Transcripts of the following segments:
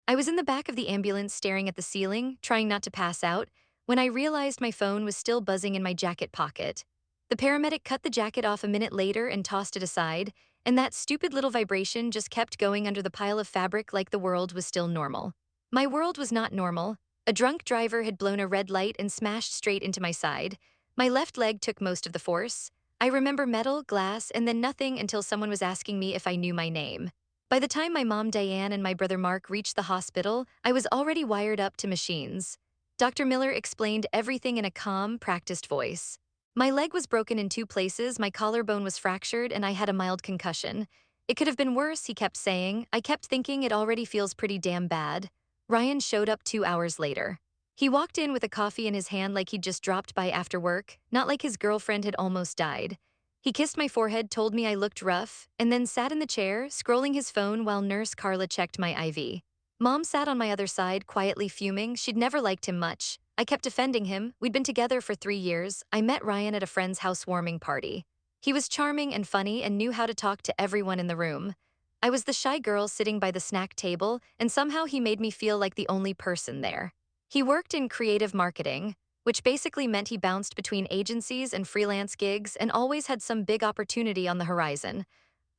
I was in the back of the ambulance staring at the ceiling, trying not to pass out, when I realized my phone was still buzzing in my jacket pocket. The paramedic cut the jacket off a minute later and tossed it aside, and that stupid little vibration just kept going under the pile of fabric like the world was still normal. My world was not normal. A drunk driver had blown a red light and smashed straight into my side. My left leg took most of the force. I remember metal, glass, and then nothing until someone was asking me if I knew my name. By the time my mom Diane and my brother Mark reached the hospital, I was already wired up to machines. Dr. Miller explained everything in a calm, practiced voice. My leg was broken in two places, my collarbone was fractured, and I had a mild concussion. It could have been worse, he kept saying. I kept thinking it already feels pretty damn bad. Ryan showed up 2 hours later. He walked in with a coffee in his hand like he'd just dropped by after work, not like his girlfriend had almost died. He kissed my forehead, told me I looked rough, and then sat in the chair, scrolling his phone while Nurse Carla checked my IV. Mom sat on my other side, quietly fuming. She'd never liked him much. I kept defending him. We'd been together for 3 years. I met Ryan at a friend's housewarming party. He was charming and funny and knew how to talk to everyone in the room. I was the shy girl sitting by the snack table, and somehow he made me feel like the only person there. He worked in creative marketing, which basically meant he bounced between agencies and freelance gigs and always had some big opportunity on the horizon.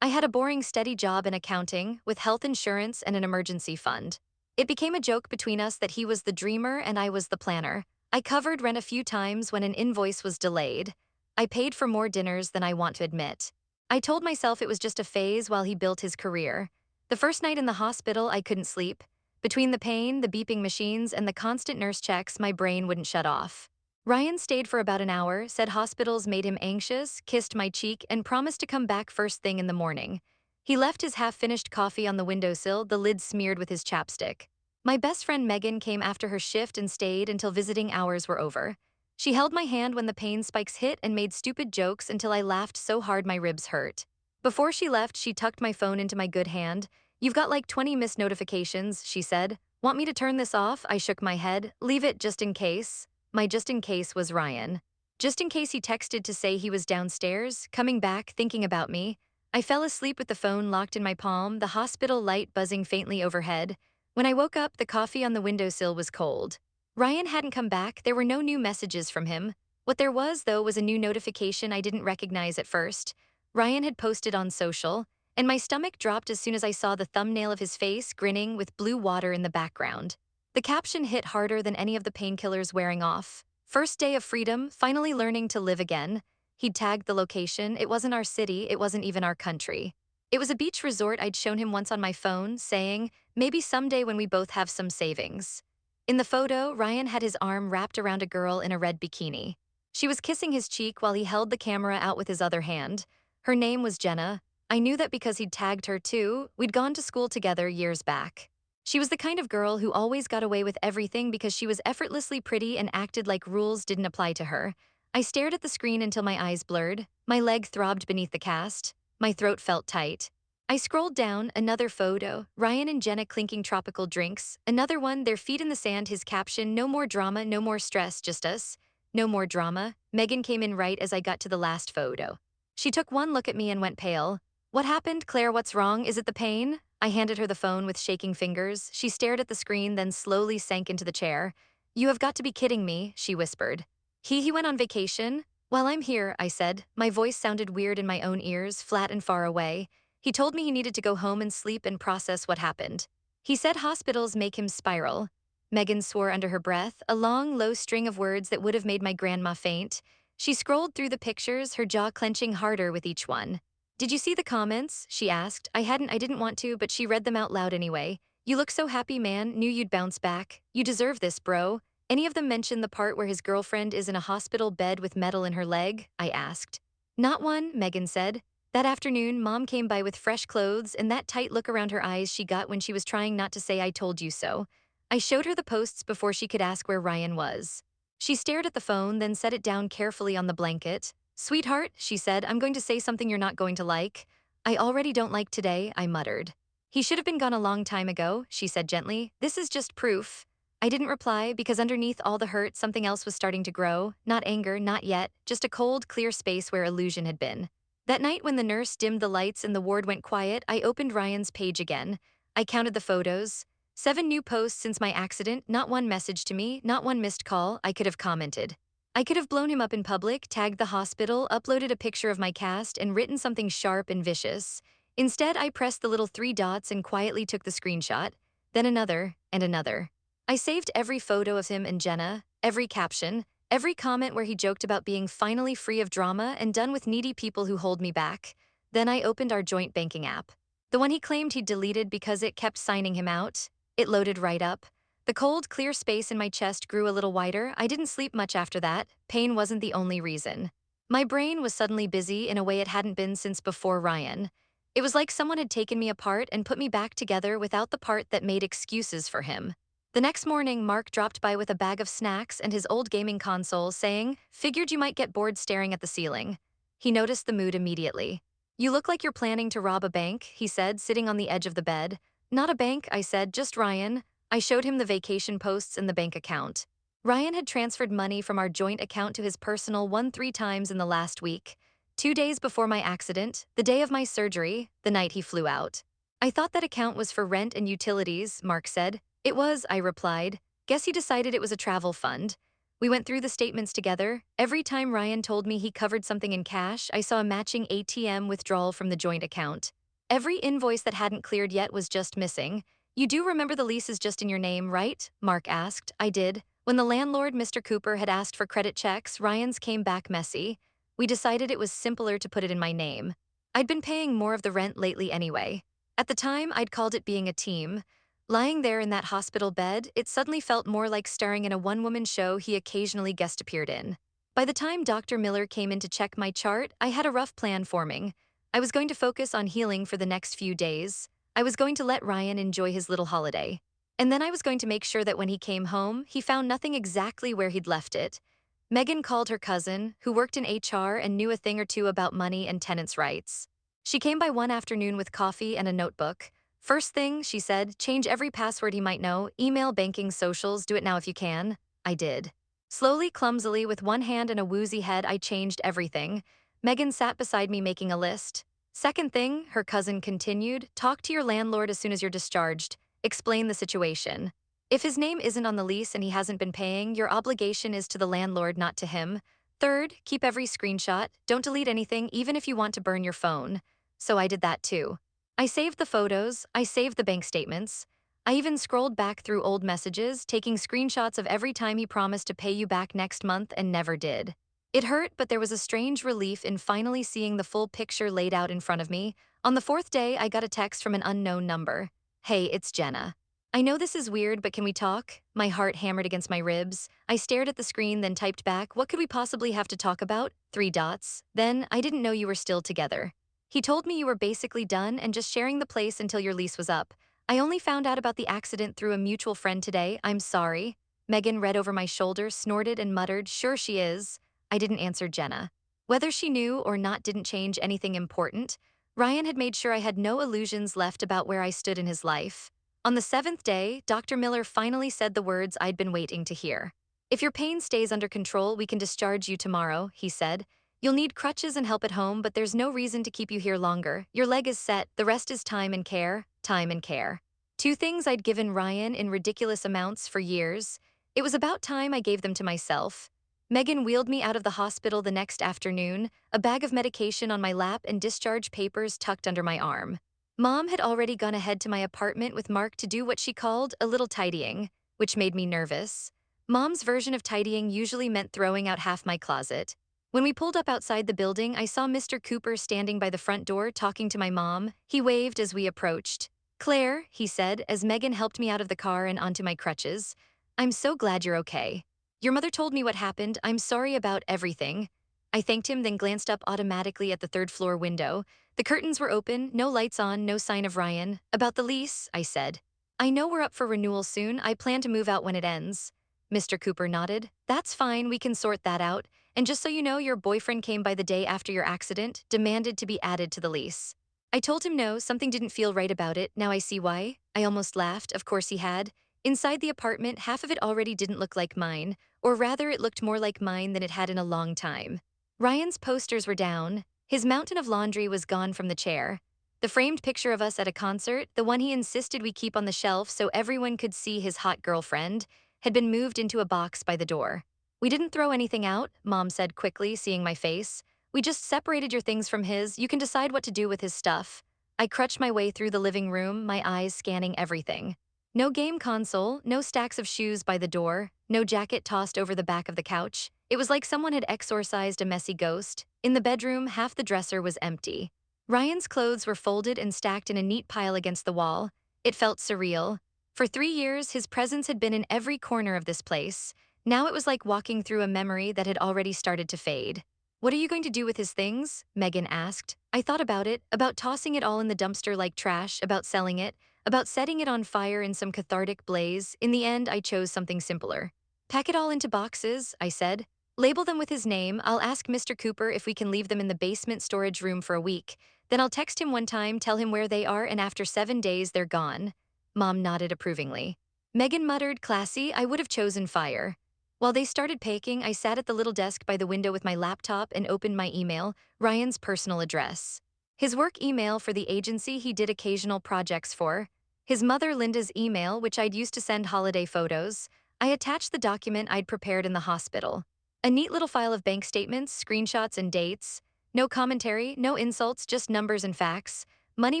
I had a boring, steady job in accounting, with health insurance and an emergency fund. It became a joke between us that he was the dreamer and I was the planner. I covered rent a few times when an invoice was delayed. I paid for more dinners than I want to admit. I told myself it was just a phase while he built his career. The first night in the hospital, I couldn't sleep. Between the pain, the beeping machines, and the constant nurse checks, my brain wouldn't shut off. Ryan stayed for about an hour, said hospitals made him anxious, kissed my cheek, and promised to come back first thing in the morning. He left his half-finished coffee on the windowsill, the lid smeared with his chapstick. My best friend Megan came after her shift and stayed until visiting hours were over. She held my hand when the pain spikes hit and made stupid jokes until I laughed so hard my ribs hurt. Before she left, she tucked my phone into my good hand. "You've got like 20 missed notifications," she said. "Want me to turn this off?" I shook my head. "Leave it just in case." My just in case was Ryan. Just in case he texted to say he was downstairs, coming back, thinking about me. I fell asleep with the phone locked in my palm, the hospital light buzzing faintly overhead. When I woke up, the coffee on the windowsill was cold. Ryan hadn't come back, there were no new messages from him. What there was, though, was a new notification I didn't recognize at first. Ryan had posted on social, and my stomach dropped as soon as I saw the thumbnail of his face, grinning, with blue water in the background. The caption hit harder than any of the painkillers wearing off. "First day of freedom, finally learning to live again." He'd tagged the location. It wasn't our city, it wasn't even our country. It was a beach resort I'd shown him once on my phone, saying, "Maybe someday when we both have some savings." In the photo, Ryan had his arm wrapped around a girl in a red bikini. She was kissing his cheek while he held the camera out with his other hand. Her name was Jenna. I knew that because he'd tagged her too. We'd gone to school together years back. She was the kind of girl who always got away with everything because she was effortlessly pretty and acted like rules didn't apply to her. I stared at the screen until my eyes blurred. My leg throbbed beneath the cast. My throat felt tight. I scrolled down, another photo, Ryan and Jenna clinking tropical drinks. Another one, their feet in the sand, his caption, "No more drama, no more stress, just us." No more drama. Megan came in right as I got to the last photo. She took one look at me and went pale. "What happened, Claire? What's wrong? Is it the pain?" I handed her the phone with shaking fingers. She stared at the screen, then slowly sank into the chair. "You have got to be kidding me," she whispered. He went on vacation?" "Well, I'm here," I said. My voice sounded weird in my own ears, flat and far away. "He told me he needed to go home and sleep and process what happened. He said hospitals make him spiral." Megan swore under her breath, a long, low string of words that would have made my grandma faint. She scrolled through the pictures, her jaw clenching harder with each one. "Did you see the comments?" she asked. I didn't want to, but she read them out loud anyway. "You look so happy, man. Knew you'd bounce back. You deserve this, bro." "Any of them mention the part where his girlfriend is in a hospital bed with metal in her leg?" I asked. "Not one," Megan said. "That afternoon, Mom came by with fresh clothes and that tight look around her eyes she got when she was trying not to say 'I told you so.'" I showed her the posts before she could ask where Ryan was. She stared at the phone, then set it down carefully on the blanket. "Sweetheart," she said, "I'm going to say something you're not going to like." "I already don't like today," I muttered. "He should have been gone a long time ago," she said gently. "This is just proof." I didn't reply because underneath all the hurt, something else was starting to grow. Not anger, not yet, just a cold, clear space where illusion had been. That night when the nurse dimmed the lights and the ward went quiet, I opened Ryan's page again. I counted the photos. 7 new posts since my accident, not one message to me, not one missed call. I could have commented. I could have blown him up in public, tagged the hospital, uploaded a picture of my cast, and written something sharp and vicious. Instead, I pressed the little 3 dots and quietly took the screenshot, then another, and another. I saved every photo of him and Jenna, every caption, every comment where he joked about being finally free of drama and done with needy people who hold me back. Then I opened our joint banking app. The one he claimed he'd deleted because it kept signing him out. It loaded right up. The cold, clear space in my chest grew a little wider. I didn't sleep much after that. Pain wasn't the only reason. My brain was suddenly busy in a way it hadn't been since before Ryan. It was like someone had taken me apart and put me back together without the part that made excuses for him. The next morning, Mark dropped by with a bag of snacks and his old gaming console, saying, "Figured you might get bored staring at the ceiling." He noticed the mood immediately. "You look like you're planning to rob a bank," he said, sitting on the edge of the bed. "Not a bank," I said, "just Ryan." I showed him the vacation posts and the bank account. Ryan had transferred money from our joint account to his personal one 3 times in the last week. 2 days before my accident, the day of my surgery, the night he flew out. "I thought that account was for rent and utilities," Mark said. "It was," I replied. "Guess he decided it was a travel fund." We went through the statements together. Every time Ryan told me he covered something in cash, I saw a matching ATM withdrawal from the joint account. Every invoice that hadn't cleared yet was just missing. "You do remember the lease is just in your name, right?" Mark asked. I did. When the landlord, Mr. Cooper, had asked for credit checks, Ryan's came back messy. We decided it was simpler to put it in my name. I'd been paying more of the rent lately anyway. At the time, I'd called it being a team. Lying there in that hospital bed, it suddenly felt more like starring in a one-woman show he occasionally guest appeared in. By the time Dr. Miller came in to check my chart, I had a rough plan forming. I was going to focus on healing for the next few days. I was going to let Ryan enjoy his little holiday. And then I was going to make sure that when he came home, he found nothing exactly where he'd left it. Megan called her cousin, who worked in HR and knew a thing or two about money and tenants' rights. She came by one afternoon with coffee and a notebook. "First thing," she said, "change every password he might know, email, banking, socials, do it now if you can." I did. Slowly, clumsily, with one hand and a woozy head, I changed everything. Megan sat beside me making a list. "Second thing," her cousin continued, "talk to your landlord as soon as you're discharged. Explain the situation. If his name isn't on the lease and he hasn't been paying, your obligation is to the landlord, not to him. Third, keep every screenshot. Don't delete anything, even if you want to burn your phone." So I did that too. I saved the photos, I saved the bank statements. I even scrolled back through old messages, taking screenshots of every time he promised to pay you back next month and never did. It hurt, but there was a strange relief in finally seeing the full picture laid out in front of me. On the 4th day, I got a text from an unknown number. "Hey, it's Jenna. I know this is weird, but can we talk?" My heart hammered against my ribs. I stared at the screen, then typed back, "What could we possibly have to talk about?" 3 dots. Then, "I didn't know you were still together. He told me you were basically done and just sharing the place until your lease was up. I only found out about the accident through a mutual friend today. I'm sorry." Megan read over my shoulder, snorted, and muttered, "Sure she is." I didn't answer Jenna. Whether she knew or not didn't change anything important. Ryan had made sure I had no illusions left about where I stood in his life. On the 7th day, Dr. Miller finally said the words I'd been waiting to hear. "If your pain stays under control, we can discharge you tomorrow," he said. "You'll need crutches and help at home, but there's no reason to keep you here longer. Your leg is set, the rest is time and care, time and care." 2 things I'd given Ryan in ridiculous amounts for years. It was about time I gave them to myself. Megan wheeled me out of the hospital the next afternoon, a bag of medication on my lap and discharge papers tucked under my arm. Mom had already gone ahead to my apartment with Mark to do what she called a little tidying, which made me nervous. Mom's version of tidying usually meant throwing out half my closet. When we pulled up outside the building, I saw Mr. Cooper standing by the front door talking to my mom. He waved as we approached. "Claire," he said, as Megan helped me out of the car and onto my crutches, "I'm so glad you're okay. Your mother told me what happened. I'm sorry about everything." I thanked him, then glanced up automatically at the third-floor window. The curtains were open, no lights on, no sign of Ryan. "About the lease," I said. "I know we're up for renewal soon. I plan to move out when it ends." Mr. Cooper nodded. "That's fine, we can sort that out. And just so you know, your boyfriend came by the day after your accident, demanded to be added to the lease." I told him no, something didn't feel right about it. Now I see why. I almost laughed. Of course he had. Inside the apartment, half of it already didn't look like mine, or rather it looked more like mine than it had in a long time. Ryan's posters were down. His mountain of laundry was gone from the chair. The framed picture of us at a concert, the one he insisted we keep on the shelf so everyone could see his hot girlfriend, had been moved into a box by the door. We didn't throw anything out, Mom said quickly, seeing my face. We just separated your things from his. You can decide what to do with his stuff. I crutched my way through the living room, my eyes scanning everything. No game console, no stacks of shoes by the door, no jacket tossed over the back of the couch. It was like someone had exorcised a messy ghost. In the bedroom, half the dresser was empty. Ryan's clothes were folded and stacked in a neat pile against the wall. It felt surreal. For 3 years, his presence had been in every corner of this place. Now it was like walking through a memory that had already started to fade. What are you going to do with his things? Megan asked. I thought about it, about tossing it all in the dumpster like trash, about selling it, about setting it on fire in some cathartic blaze. In the end, I chose something simpler. Pack it all into boxes, I said. Label them with his name. I'll ask Mr. Cooper if we can leave them in the basement storage room for a week. Then I'll text him one time, tell him where they are, and after 7 days, they're gone. Mom nodded approvingly. Megan muttered, classy, I would have chosen fire. While they started packing, I sat at the little desk by the window with my laptop and opened my email, Ryan's personal address. His work email for the agency he did occasional projects for. His mother Linda's email, which I'd used to send holiday photos. I attached the document I'd prepared in the hospital. A neat little file of bank statements, screenshots, and dates. No commentary, no insults, just numbers and facts. Money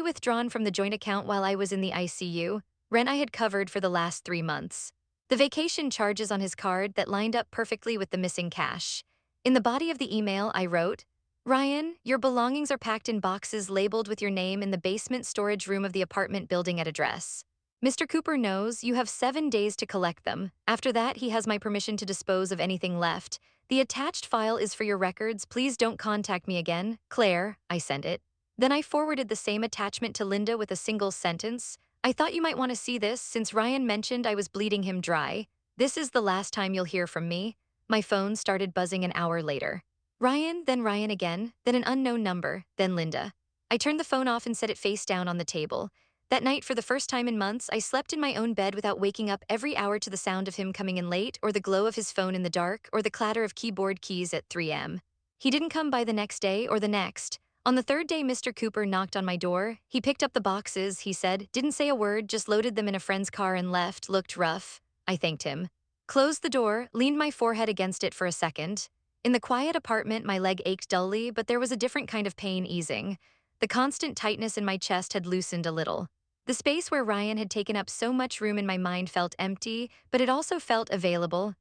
withdrawn from the joint account while I was in the ICU. Rent I had covered for the last 3 months. The vacation charges on his card that lined up perfectly with the missing cash. In the body of the email, I wrote, Ryan, your belongings are packed in boxes labeled with your name in the basement storage room of the apartment building at address. Mr. Cooper knows you have 7 days to collect them. After that, he has my permission to dispose of anything left. The attached file is for your records. Please don't contact me again. Claire, I sent it. Then I forwarded the same attachment to Linda with a single sentence. I thought you might want to see this since Ryan mentioned I was bleeding him dry. This is the last time you'll hear from me. My phone started buzzing an hour later. Ryan again, then an unknown number, then Linda. I turned the phone off and set it face down on the table. That night, for the first time in months, I slept in my own bed without waking up every hour to the sound of him coming in late, or the glow of his phone in the dark, or the clatter of keyboard keys at 3 a.m. He didn't come by the next day or the next. On the third day, Mr. Cooper knocked on my door. He picked up the boxes, he said, didn't say a word, just loaded them in a friend's car and left, looked rough. I thanked him. Closed the door, leaned my forehead against it for a second. In the quiet apartment, my leg ached dully, but there was a different kind of pain easing. The constant tightness in my chest had loosened a little. The space where Ryan had taken up so much room in my mind felt empty, but it also felt available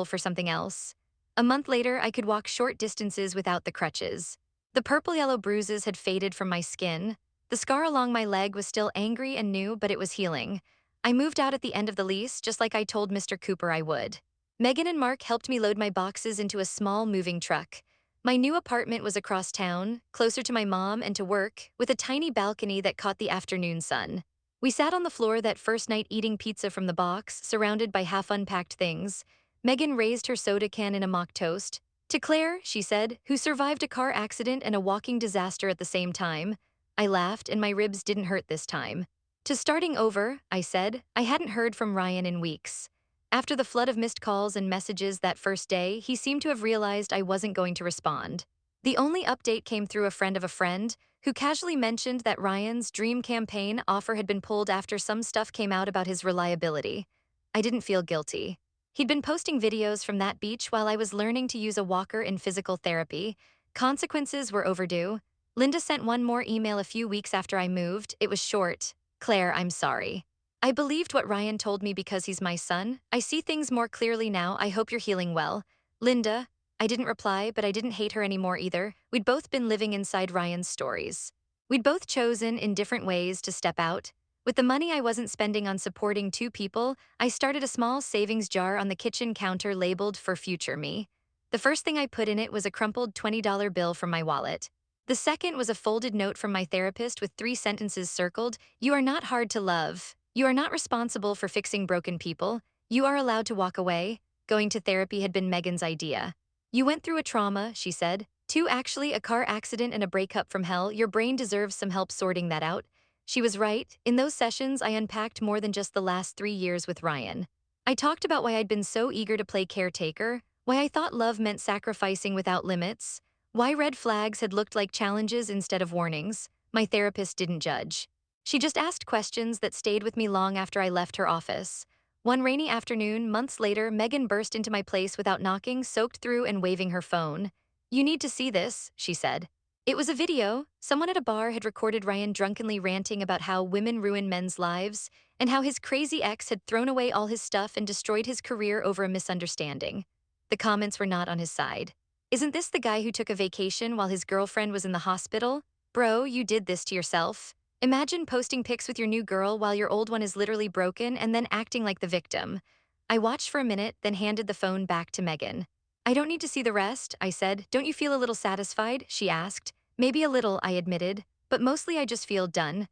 for something else. A month later, I could walk short distances without the crutches. The purple-yellow bruises had faded from my skin. The scar along my leg was still angry and new, but it was healing. I moved out at the end of the lease, just like I told Mr. Cooper I would. Megan and Mark helped me load my boxes into a small moving truck. My new apartment was across town, closer to my mom and to work, with a tiny balcony that caught the afternoon sun. We sat on the floor that first night eating pizza from the box, surrounded by half-unpacked things. Megan raised her soda can in a mock toast. To Claire, she said, who survived a car accident and a walking disaster at the same time. I laughed, and my ribs didn't hurt this time. To starting over, I said. I hadn't heard from Ryan in weeks. After the flood of missed calls and messages that first day, he seemed to have realized I wasn't going to respond. The only update came through a friend of a friend, who casually mentioned that Ryan's dream campaign offer had been pulled after some stuff came out about his reliability. I didn't feel guilty. He'd been posting videos from that beach while I was learning to use a walker in physical therapy. Consequences were overdue. Linda sent one more email a few weeks after I moved. It was short. Claire, I'm sorry. I believed what Ryan told me because he's my son. I see things more clearly now. I hope you're healing well. Linda. I didn't reply, but I didn't hate her anymore either. We'd both been living inside Ryan's stories. We'd both chosen, in different ways, to step out. With the money I wasn't spending on supporting 2 people, I started a small savings jar on the kitchen counter labeled for future me. The first thing I put in it was a crumpled $20 bill from my wallet. The second was a folded note from my therapist with 3 sentences circled. You are not hard to love. You are not responsible for fixing broken people. You are allowed to walk away. Going to therapy had been Megan's idea. You went through a trauma, she said. 2, actually, a car accident and a breakup from hell. Your brain deserves some help sorting that out. She was right. In those sessions, I unpacked more than just the last 3 years with Ryan. I talked about why I'd been so eager to play caretaker, why I thought love meant sacrificing without limits, why red flags had looked like challenges instead of warnings. My therapist didn't judge. She just asked questions that stayed with me long after I left her office. One rainy afternoon, months later, Megan burst into my place without knocking, soaked through and waving her phone. "You need to see this," she said. It was a video. Someone at a bar had recorded Ryan drunkenly ranting about how women ruin men's lives and how his crazy ex had thrown away all his stuff and destroyed his career over a misunderstanding. The comments were not on his side. "Isn't this the guy who took a vacation while his girlfriend was in the hospital? Bro, you did this to yourself. Imagine posting pics with your new girl while your old one is literally broken and then acting like the victim." I watched for a minute, then handed the phone back to Megan. "I don't need to see the rest," I said. "Don't you feel a little satisfied?" she asked. "Maybe a little," I admitted, "but mostly I just feel done."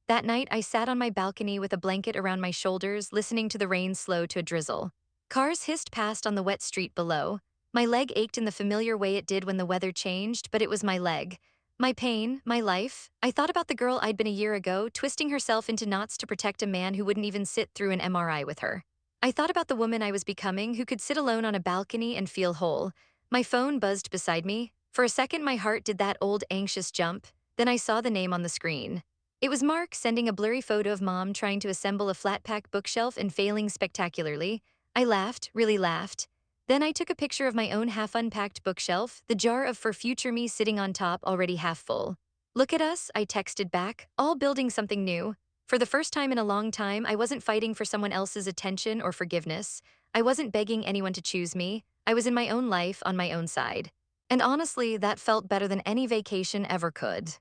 That night, I sat on my balcony with a blanket around my shoulders, listening to the rain slow to a drizzle. Cars hissed past on the wet street below. My leg ached in the familiar way it did when the weather changed, but it was my leg. My pain, my life. I thought about the girl I'd been a year ago, twisting herself into knots to protect a man who wouldn't even sit through an MRI with her. I thought about the woman I was becoming, who could sit alone on a balcony and feel whole. My phone buzzed beside me. For a second, my heart did that old anxious jump. Then I saw the name on the screen. It was Mark, sending a blurry photo of Mom trying to assemble a flat-pack bookshelf and failing spectacularly. I laughed, really laughed. Then I took a picture of my own half-unpacked bookshelf, the jar of For Future Me sitting on top, already half full. "Look at us," I texted back, "all building something new." For the first time in a long time, I wasn't fighting for someone else's attention or forgiveness. I wasn't begging anyone to choose me. I was in my own life, on my own side. And honestly, that felt better than any vacation ever could.